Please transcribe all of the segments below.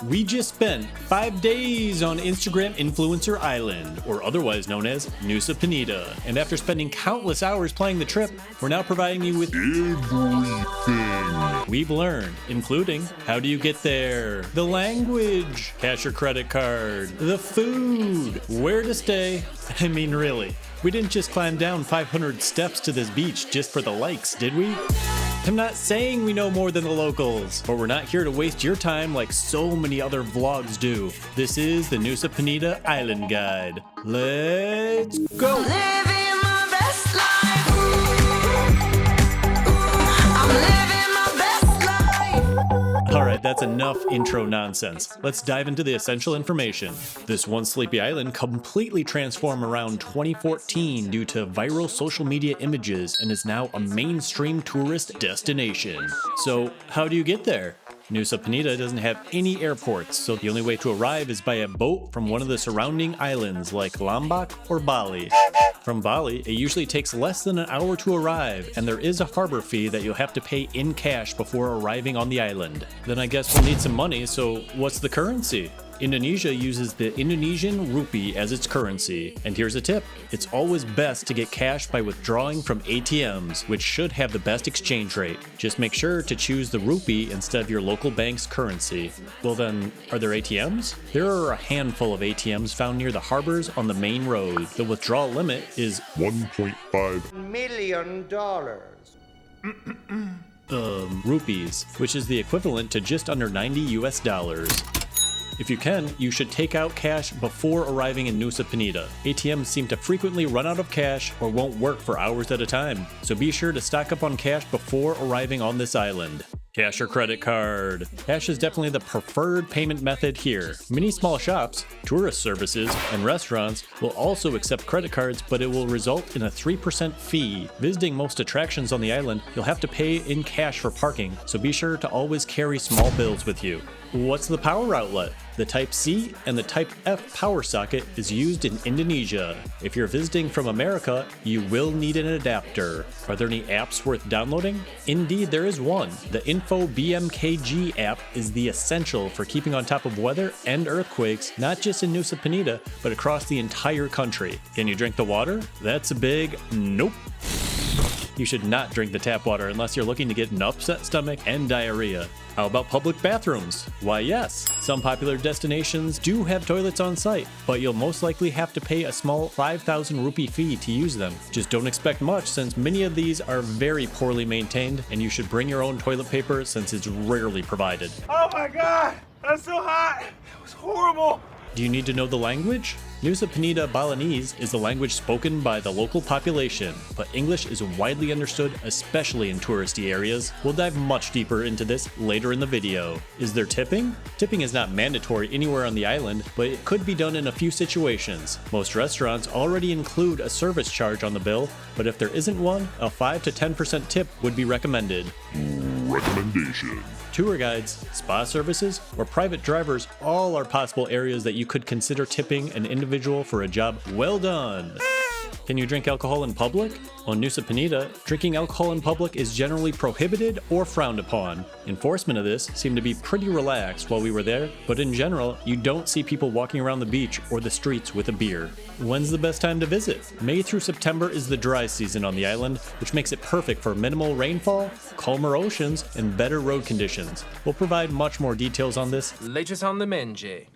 We just spent 5 days on Instagram Influencer Island, or otherwise known as Nusa Penida. And after spending countless hours playing the trip, we're now providing you with everything we've learned, including how do you get there, the language, cash or credit card, the food, where to stay. I mean, really, we didn't just climb down 500 steps to this beach just for the likes, did we? I'm not saying we know more than the locals, but we're not here to waste your time like so many other vlogs do. This is the Nusa Penida Island Guide. Let's go! Living my best life. I'm living my best life. Alright, that's enough intro nonsense. Let's dive into the essential information. This one sleepy island completely transformed around 2014 due to viral social media images and is now a mainstream tourist destination. So, how do you get there? Nusa Penida doesn't have any airports, so the only way to arrive is by a boat from one of the surrounding islands like Lombok or Bali. From Bali, it usually takes less than an hour to arrive, and there is a harbor fee that you'll have to pay in cash before arriving on the island. Then I guess we'll need some money, so what's the currency? Indonesia uses the Indonesian rupee as its currency, and here's a tip. It's always best to get cash by withdrawing from ATMs, which should have the best exchange rate. Just make sure to choose the rupee instead of your local bank's currency. Well then, are there ATMs? There are a handful of ATMs found near the harbors on the main road. The withdrawal limit is $1.5 million. rupees, which is the equivalent to just under 90 US dollars. If you can, you should take out cash before arriving in Nusa Penida. ATMs seem to frequently run out of cash or won't work for hours at a time, so be sure to stock up on cash before arriving on this island. Cash or credit card. Cash is definitely the preferred payment method here. Many small shops, tourist services, and restaurants will also accept credit cards, but it will result in a 3% fee. Visiting most attractions on the island, you'll have to pay in cash for parking, so be sure to always carry small bills with you. What's the power outlet? The Type C and the Type F power socket is used in Indonesia. If you're visiting from America, you will need an adapter. Are there any apps worth downloading? Indeed, there is one. The Info BMKG app is the essential for keeping on top of weather and earthquakes, not just in Nusa Penida, but across the entire country. Can you drink the water? That's a big nope. You should not drink the tap water unless you're looking to get an upset stomach and diarrhea. How about public bathrooms? Why yes, some popular destinations do have toilets on site, but you'll most likely have to pay a small 5,000 rupee fee to use them. Just don't expect much since many of these are very poorly maintained, and you should bring your own toilet paper since it's rarely provided. Oh my god, that's so hot. It was horrible. Do you need to know the language? Nusa Penida Balinese is the language spoken by the local population, but English is widely understood, especially in touristy areas. We'll dive much deeper into this later in the video. Is there tipping? Tipping is not mandatory anywhere on the island, but it could be done in a few situations. Most restaurants already include a service charge on the bill, but if there isn't one, a 5 to 10% tip would be recommended. recommendation. Tour guides, spa services, or private drivers all are possible areas that you could consider tipping an individual for a job well done. Can you drink alcohol in public? On Nusa Penida, drinking alcohol in public is generally prohibited or frowned upon. Enforcement of this seemed to be pretty relaxed while we were there, but in general, you don't see people walking around the beach or the streets with a beer. When's the best time to visit? May through September is the dry season on the island, which makes it perfect for minimal rainfall, calmer oceans, and better road conditions. We'll provide much more details on this. Latest on the menu.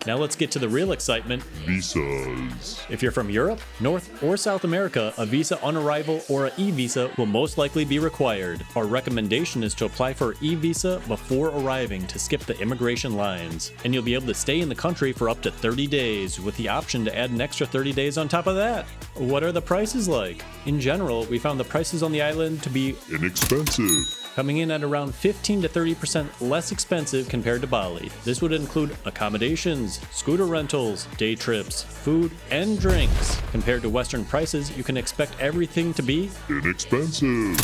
Now let's get to the real excitement. Visas. If you're from Europe, North, or South America, a visa on arrival or an e-visa will most likely be required. Our recommendation is to apply for an e-visa before arriving to skip the immigration lines. And you'll be able to stay in the country for up to 30 days, with the option to add an extra 30 days on top of that. What are the prices like? In general, we found the prices on the island to be Inexpensive. coming in at around 15 to 30% less expensive compared to Bali. This would include accommodations, scooter rentals, day trips, food, and drinks. Compared to Western prices, you can expect everything to be Inexpensive.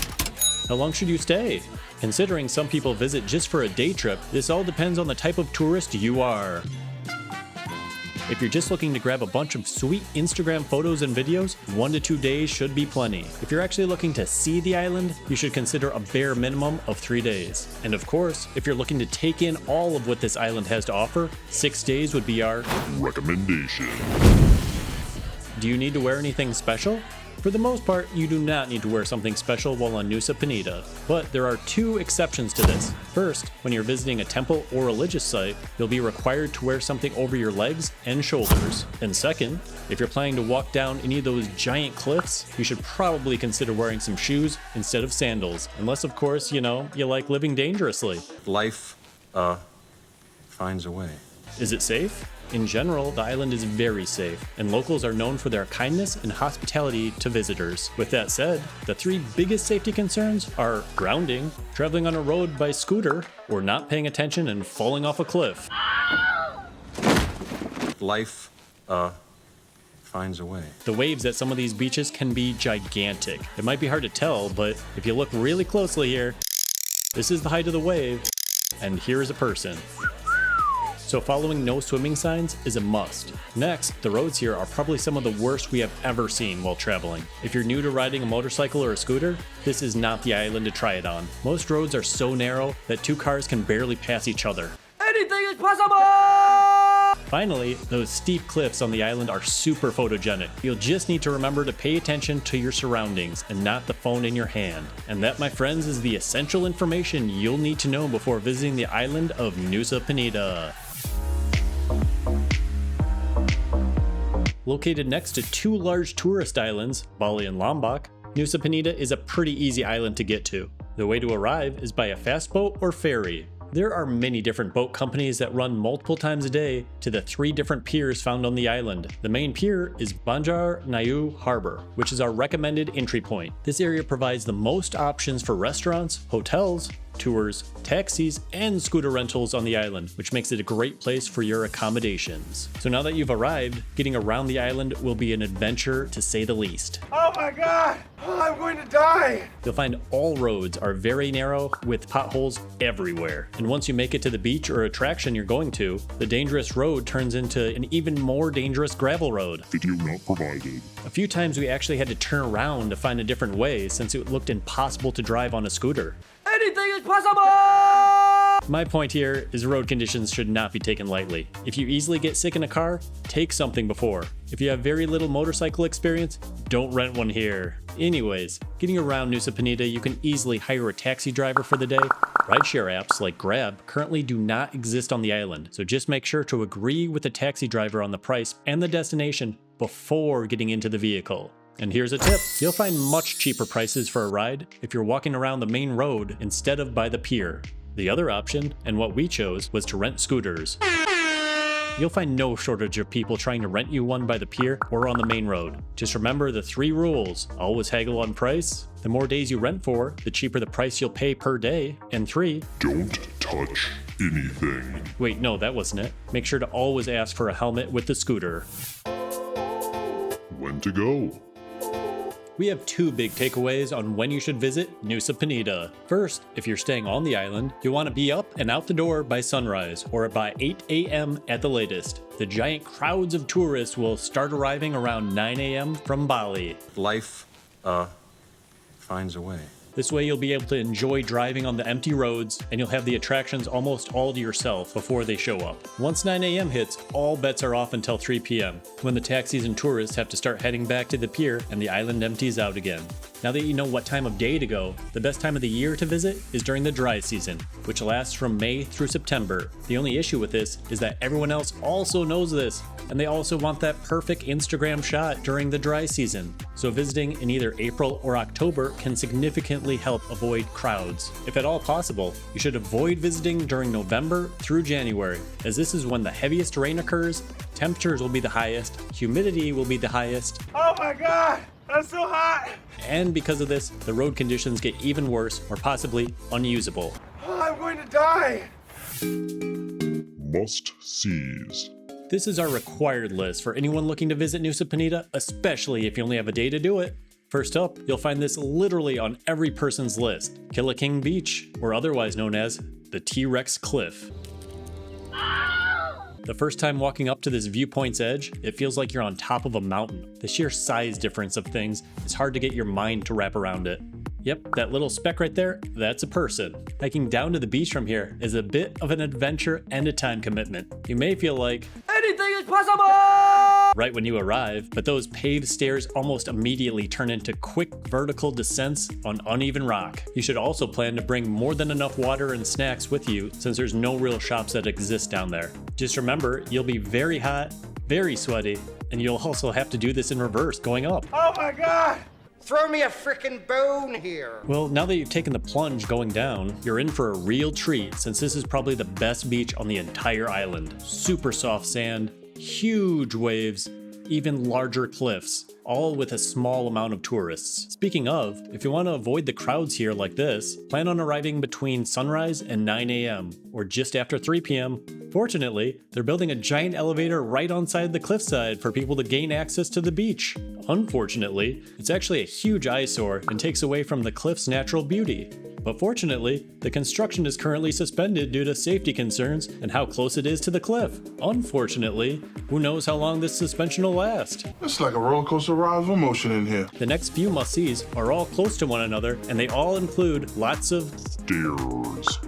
How long should you stay? Considering some people visit just for a day trip, this all depends on the type of tourist you are. If you're just looking to grab a bunch of sweet Instagram photos and videos, 1 to 2 days should be plenty. If you're actually looking to see the island, you should consider a bare minimum of 3 days. And of course, if you're looking to take in all of what this island has to offer, 6 days would be our recommendation. Do you need to wear anything special? For the most part, you do not need to wear something special while on Nusa Penida, but there are 2 exceptions to this. First, when you're visiting a temple or religious site, you'll be required to wear something over your legs and shoulders. And second, if you're planning to walk down any of those giant cliffs, you should probably consider wearing some shoes instead of sandals, unless of course, you like living dangerously. Life, finds a way. Is it safe? In general, the island is very safe, and locals are known for their kindness and hospitality to visitors. With that said, the 3 biggest safety concerns are grounding, traveling on a road by scooter, or not paying attention and falling off a cliff. Life, finds a way. The waves at some of these beaches can be gigantic. It might be hard to tell, but if you look really closely here, this is the height of the wave, and here is a person. So following no swimming signs is a must. Next, the roads here are probably some of the worst we have ever seen while traveling. If you're new to riding a motorcycle or a scooter, this is not the island to try it on. Most roads are so narrow that 2 cars can barely pass each other. Anything is possible! Finally, those steep cliffs on the island are super photogenic. You'll just need to remember to pay attention to your surroundings and not the phone in your hand. And that, my friends, is the essential information you'll need to know before visiting the island of Nusa Penida. Located next to 2 large tourist islands, Bali and Lombok, Nusa Penida is a pretty easy island to get to. The way to arrive is by a fast boat or ferry. There are many different boat companies that run multiple times a day to the 3 different piers found on the island. The main pier is Banjar Nayu Harbor, which is our recommended entry point. This area provides the most options for restaurants, hotels, tours, taxis, and scooter rentals on the island, which makes it a great place for your accommodations. So now that you've arrived, getting around the island will be an adventure to say the least. Oh my god! Oh, I'm going to die! You'll find all roads are very narrow with potholes everywhere. And once you make it to the beach or attraction you're going to, the dangerous road turns into an even more dangerous gravel road. Video not provided. A few times we actually had to turn around to find a different way since it looked impossible to drive on a scooter. Anything is possible! My point here is road conditions should not be taken lightly. If you easily get sick in a car, take something before. If you have very little motorcycle experience, don't rent one here. Anyways, getting around Nusa Penida, you can easily hire a taxi driver for the day. Rideshare apps like Grab currently do not exist on the island, so just make sure to agree with the taxi driver on the price and the destination before getting into the vehicle. And here's a tip. You'll find much cheaper prices for a ride if you're walking around the main road instead of by the pier. The other option, and what we chose, was to rent scooters. You'll find no shortage of people trying to rent you one by the pier or on the main road. Just remember the 3 rules. Always haggle on price. The more days you rent for, the cheaper the price you'll pay per day. And 3, Don't touch anything. wait, no, that wasn't it. Make sure to always ask for a helmet with the scooter. When to go? We have 2 big takeaways on when you should visit Nusa Penida. First, if you're staying on the island, you'll want to be up and out the door by sunrise, or by 8 a.m. at the latest. The giant crowds of tourists will start arriving around 9 a.m. from Bali. Life, finds a way. This way you'll be able to enjoy driving on the empty roads, and you'll have the attractions almost all to yourself before they show up. Once 9 a.m. hits, all bets are off until 3 p.m., when the taxis and tourists have to start heading back to the pier and the island empties out again. Now that you know what time of day to go, the best time of the year to visit is during the dry season, which lasts from May through September. The only issue with this is that everyone else also knows this, and they also want that perfect Instagram shot during the dry season. So visiting in either April or October can significantly help avoid crowds. If at all possible, you should avoid visiting during November through January, as this is when the heaviest rain occurs, temperatures will be the highest, humidity will be the highest, Oh my god! That's so hot! and because of this, the road conditions get even worse or possibly unusable. Oh, I'm going to die! Must sees. This is our required list for anyone looking to visit Nusa Penida, especially if you only have a day to do it. First up, you'll find this literally on every person's list: Kelingking Beach, or otherwise known as the T-Rex Cliff. The first time walking up to this viewpoint's edge, it feels like you're on top of a mountain. The sheer size difference of things is hard to get your mind to wrap around it. Yep, that little speck right there, that's a person. Hiking down to the beach from here is a bit of an adventure and a time commitment. You may feel like anything is possible right when you arrive, but those paved stairs almost immediately turn into quick vertical descents on uneven rock. You should also plan to bring more than enough water and snacks with you since there's no real shops that exist down there. Just remember, you'll be very hot, very sweaty, and you'll also have to do this in reverse going up. Oh my God! Throw me a frickin' bone here. Well, now that you've taken the plunge going down, you're in for a real treat since this is probably the best beach on the entire island. Super soft sand, huge waves, even larger cliffs, all with a small amount of tourists. Speaking of, if you want to avoid the crowds here like this, plan on arriving between sunrise and 9 a.m. or just after 3 p.m. Fortunately, they're building a giant elevator right on side the cliffside for people to gain access to the beach. Unfortunately, it's actually a huge eyesore and takes away from the cliff's natural beauty. But fortunately, the construction is currently suspended due to safety concerns and how close it is to the cliff. Unfortunately, who knows how long this suspension will last. It's like a roller coaster ride of emotion in here. The next few must-sees are all close to one another, and they all include lots of Stairs.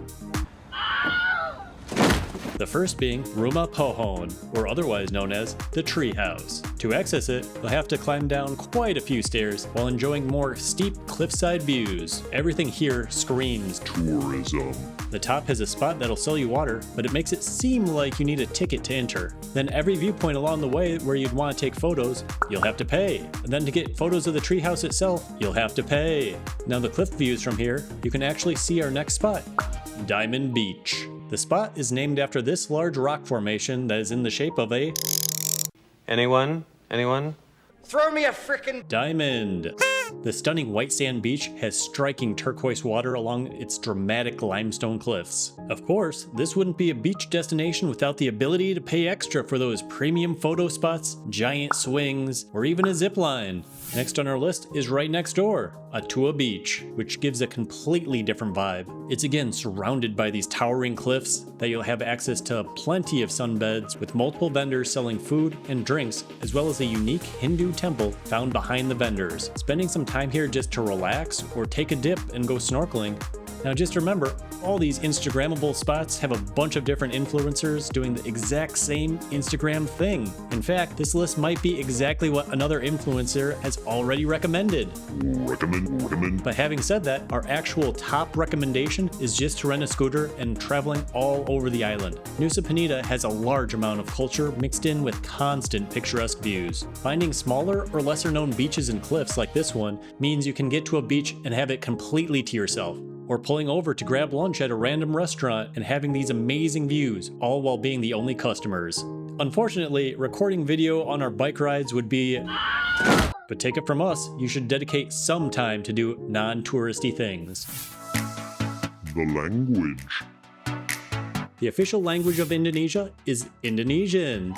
the first being Rumah Pohon, or otherwise known as the Treehouse. To access it, you'll have to climb down quite a few stairs while enjoying more steep cliffside views. Everything here screams Tourism. The top has a spot that'll sell you water, but it makes it seem like you need a ticket to enter. Then every viewpoint along the way where you'd want to take photos, you'll have to pay. And then to get photos of the treehouse itself, you'll have to pay. Now the cliff views from here, you can actually see our next spot, Diamond Beach. The spot is named after this large rock formation that is in the shape of a Anyone? Anyone? Throw me a frickin' diamond. The stunning white sand beach has striking turquoise water along its dramatic limestone cliffs. Of course, this wouldn't be a beach destination without the ability to pay extra for those premium photo spots, giant swings, or even a zip line. Next on our list is right next door, Atuh Beach, which gives a completely different vibe. It's again surrounded by these towering cliffs that you'll have access to plenty of sunbeds with multiple vendors selling food and drinks, as well as a unique Hindu temple found behind the vendors. Spending some time here just to relax or take a dip and go snorkeling. Now just remember, all these Instagrammable spots have a bunch of different influencers doing the exact same Instagram thing. In fact, this list might be exactly what another influencer has already recommended. Recommend. But having said that, our actual top recommendation is just to rent a scooter and traveling all over the island. Nusa Penida has a large amount of culture mixed in with constant picturesque views. Finding smaller or lesser known beaches and cliffs like this one means you can get to a beach and have it completely to yourself, or pulling over to grab lunch at a random restaurant and having these amazing views, all while being the only customers. Unfortunately, recording video on our bike rides would be... But take it from us, you should dedicate some time to do non-touristy things. The language. The official language of Indonesia is Indonesian.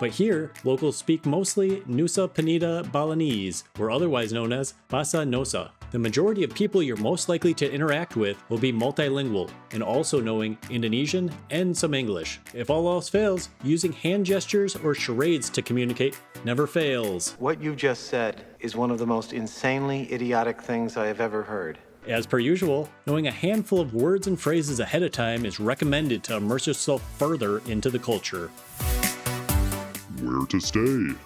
But here, locals speak mostly Nusa Penida Balinese, or otherwise known as Bahasa Nosa. The majority of people you're most likely to interact with will be multilingual and also knowing Indonesian and some English. If all else fails, using hand gestures or charades to communicate never fails. What you just said is one of the most insanely idiotic things I have ever heard. As per usual, knowing a handful of words and phrases ahead of time is recommended to immerse yourself further into the culture. Where to stay.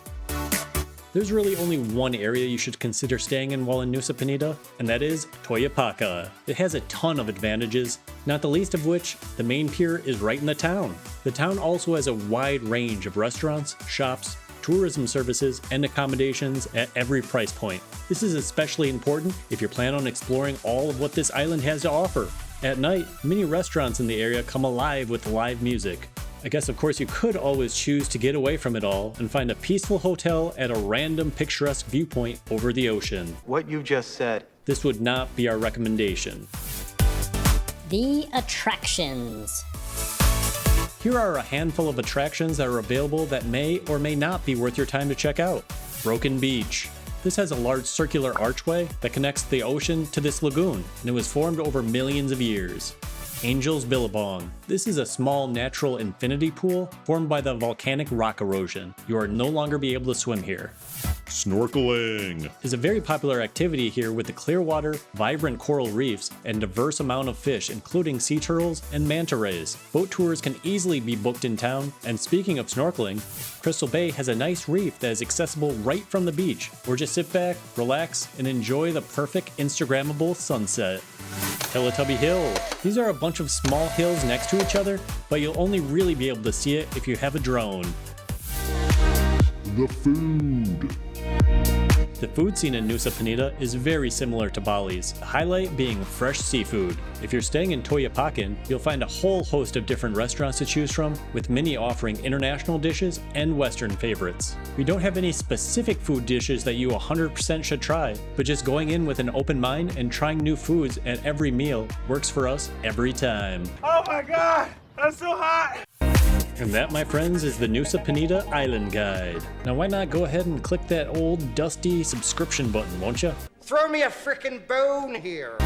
There's really only one area you should consider staying in while in Nusa Penida, and that is Toyapakeh. It has a ton of advantages, not the least of which, the main pier is right in the town. The town also has a wide range of restaurants, shops, tourism services, and accommodations at every price point. This is especially important if you plan on exploring all of what this island has to offer. At night, many restaurants in the area come alive with live music. I guess of course you could always choose to get away from it all and find a peaceful hotel at a random picturesque viewpoint over the ocean. What you just said. This would not be our recommendation. The attractions. Here are a handful of attractions that are available that may or may not be worth your time to check out. Broken Beach. This has a large circular archway that connects the ocean to this lagoon, and it was formed over millions of years. Angel's Billabong. This is a small natural infinity pool formed by the volcanic rock erosion. You are no longer be able to swim here. Snorkeling Is a very popular activity here with the clear water, vibrant coral reefs, and diverse amount of fish including sea turtles and manta rays. Boat tours can easily be booked in town, and speaking of snorkeling, Crystal Bay has a nice reef that is accessible right from the beach, or just sit back, relax, and enjoy the perfect Instagrammable sunset. Teletubby Hill. These are a bunch of small hills next to each other, but you'll only really be able to see it if you have a drone. The food. The food scene in Nusa Penida is very similar to Bali's, the highlight being fresh seafood. If you're staying in Toyapakeh, you'll find a whole host of different restaurants to choose from, with many offering international dishes and Western favorites. We don't have any specific food dishes that you 100% should try, but just going in with an open mind and trying new foods at every meal works for us every time. Oh my god! That's so hot! And that, my friends, is the Nusa Penida Island Guide. Now why not go ahead and click that old dusty subscription button, won't you? Throw me a frickin' bone here.